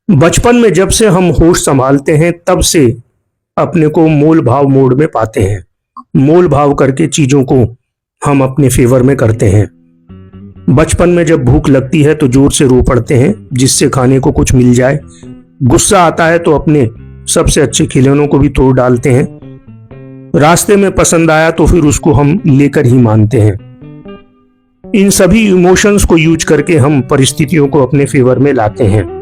बचपन में जब से हम होश संभालते हैं तब से अपने को मोल भाव मोड में पाते हैं। मोल भाव करके चीजों को हम अपने फेवर में करते हैं। बचपन में जब भूख लगती है तो जोर से रो पड़ते हैं जिससे खाने को कुछ मिल जाए। गुस्सा आता है तो अपने सबसे अच्छे खिलौनों को भी तोड़ डालते हैं। रास्ते में पसंद आया तो फिर उसको हम लेकर ही मानते हैं। इन सभी इमोशंस को यूज करके हम परिस्थितियों को अपने फेवर में लाते हैं।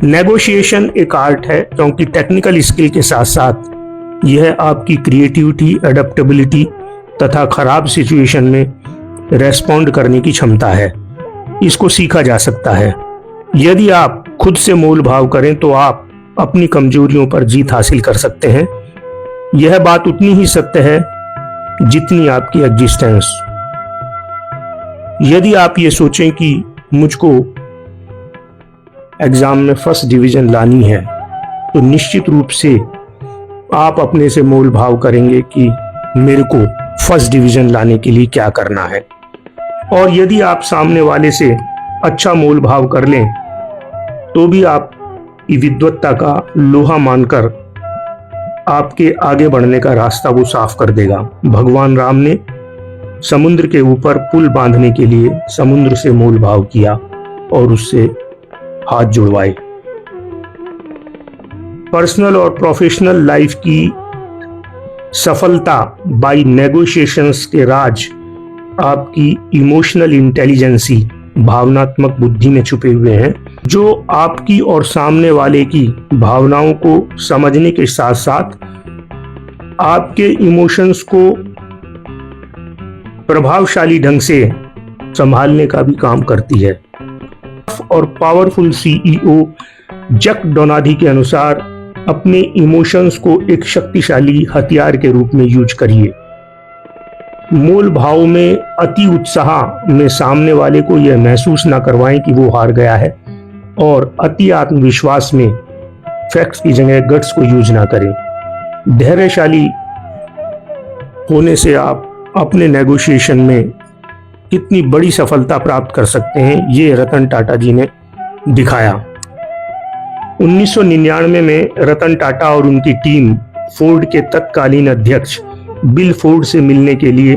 नेगोशिएशन एक आर्ट है क्योंकि टेक्निकल स्किल के साथ साथ यह आपकी क्रिएटिविटी, एडेप्टेबिलिटी तथा खराब सिचुएशन में रेस्पॉन्ड करने की क्षमता है। इसको सीखा जा सकता है। यदि आप खुद से मोल भाव करें तो आप अपनी कमजोरियों पर जीत हासिल कर सकते हैं। यह बात उतनी ही सत्य है जितनी आपकी एग्जिस्टेंस। यदि आप ये सोचें कि मुझको एग्जाम में फर्स्ट डिवीजन लानी है तो निश्चित रूप से आप अपने से मोल भाव करेंगे कि मेरे को फर्स्ट डिवीजन लाने के लिए क्या करना है। और यदि आप सामने वाले से अच्छा मोल भाव कर लें तो भी आप विद्वत्ता का लोहा मानकर आपके आगे बढ़ने का रास्ता वो साफ कर देगा। भगवान राम ने समुद्र के ऊपर पुल बांधने के लिए समुद्र से मोल भाव किया और उससे हाथ जुड़वाए। पर्सनल और प्रोफेशनल लाइफ की सफलता बाय नेगोशिएशंस के राज आपकी इमोशनल इंटेलिजेंसी, भावनात्मक बुद्धि में छुपे हुए हैं, जो आपकी और सामने वाले की भावनाओं को समझने के साथ साथ आपके इमोशंस को प्रभावशाली ढंग से संभालने का भी काम करती है। और पावरफुल सीईओ जक डोनाल्डी के अनुसार अपने इमोशंस को एक शक्तिशाली हथियार के रूप में यूज करिए। मोल भाव में अति उत्साह में सामने वाले को यह महसूस ना करवाएं कि वो हार गया है, और अति आत्मविश्वास में फैक्ट्स की जगह गट्स को यूज ना करें। धैर्यशाली होने से आप अपने नेगोशिएशन में कितनी बड़ी सफलता प्राप्त कर सकते हैं, ये रतन टाटा जी ने दिखाया। 1999 में रतन टाटा और उनकी टीम फोर्ड के तत्कालीन अध्यक्ष बिल फोर्ड से मिलने के लिए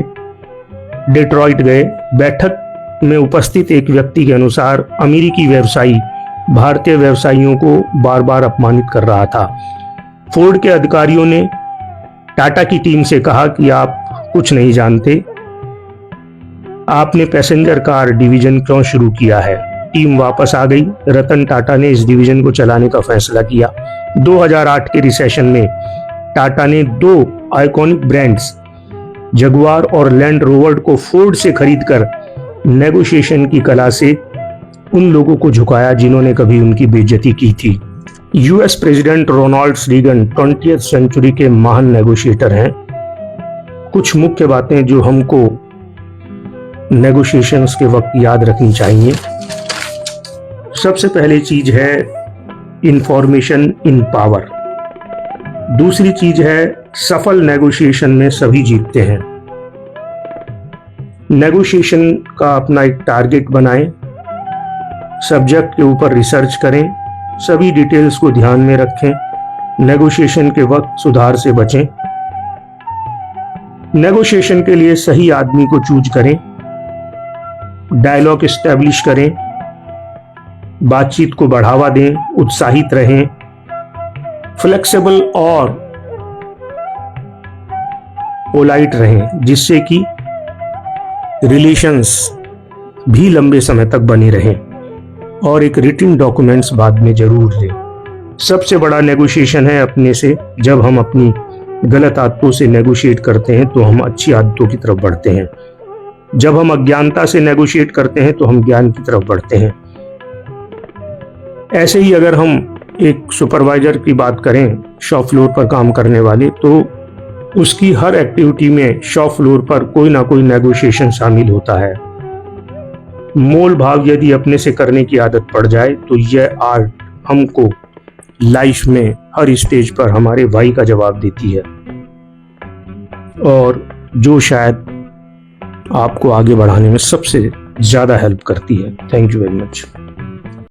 डेट्रॉइट गए। बैठक में उपस्थित एक व्यक्ति के अनुसार अमेरिकी व्यवसायी भारतीय व्यवसायियों को बार बार अपमानित कर रहा था। फोर्ड के अधिकारियों ने टाटा की टीम से कहा कि आप कुछ नहीं जानते, आपने पैसेंजर कार डिवीजन क्यों शुरू किया है। टीम वापस आ गई। रतन टाटा ने इस डिवीजन को चलाने का फैसला किया। 2008 के रिसेशन में टाटा ने 2 आइकॉनिक ब्रांड्स जगुआर और लैंड रोवर को फोर्ड से खरीदकर नेगोशिएशन की कला से उन लोगों को झुकाया जिन्होंने कभी उनकी बेइज्जती की थी। यूएस प्रेसिडेंट रोनाल्ड रीगन 20वीं सेंचुरी के महान नेगोशिएटर हैं। कुछ मुख्य बातें जो हमको नेगोशिएशंस के वक्त याद रखनी चाहिए। सबसे पहली चीज है इंफॉर्मेशन इन पावर। दूसरी चीज है सफल नेगोशिएशन में सभी जीतते हैं। नेगोशिएशन का अपना एक टारगेट बनाएं, सब्जेक्ट के ऊपर रिसर्च करें, सभी डिटेल्स को ध्यान में रखें। नेगोशिएशन के वक्त सुधार से बचें। नेगोशिएशन के लिए सही आदमी को चूज करें। डायलॉग एस्टैब्लिश करें, बातचीत को बढ़ावा दें, उत्साहित रहें, फ्लेक्सिबल और पोलाइट रहें, जिससे कि रिलेशंस भी लंबे समय तक बने रहें। और एक रिटन डॉक्यूमेंट्स बाद में जरूर लें। सबसे बड़ा नेगोशिएशन है अपने से। जब हम अपनी गलत आदतों से नेगोशिएट करते हैं तो हम अच्छी आदतों की तरफ बढ़ते हैं। जब हम अज्ञानता से नेगोशिएट करते हैं तो हम ज्ञान की तरफ बढ़ते हैं। ऐसे ही अगर हम एक सुपरवाइजर की बात करें, शॉप फ्लोर पर काम करने वाले, तो उसकी हर एक्टिविटी में शॉप फ्लोर पर कोई ना कोई नेगोशिएशन शामिल होता है। मोल भाव यदि अपने से करने की आदत पड़ जाए तो यह आर्ट हमको लाइफ में हर स्टेज पर हमारे वाई का जवाब देती है, और जो शायद आपको आगे बढ़ाने में सबसे ज्यादा हेल्प करती है। Thank you very much.